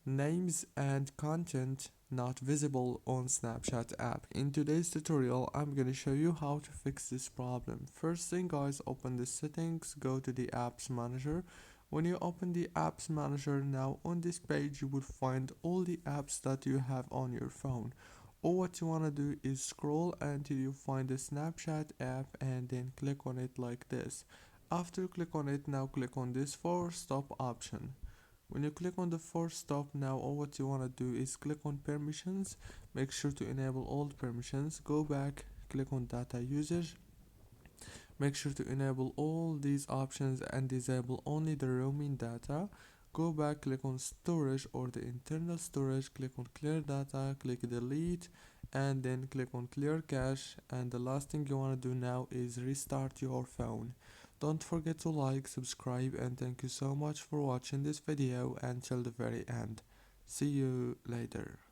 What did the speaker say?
names and content not visible on Snapchat app. In today's tutorial, I'm gonna show you how to fix this problem. First thing guys, open the settings, go to the apps manager. When you open the apps manager, now on this page you will find all the apps that you have on your phone. All what you want to do is scroll until you find the Snapchat app and then click on it like this. After you click on it, now click on this forward stop option. When you click on the force stop, now all what you want to do is click on permissions. Make sure to enable all the permissions. Go back, click on data usage. Make sure to enable all these options and disable only the roaming data. Go back, click on storage or the internal storage, click on clear data, click delete, and then click on clear cache. And the last thing you want to do now is restart your phone. Don't forget to like, subscribe, and thank you so much for watching this video until the very end. See you later.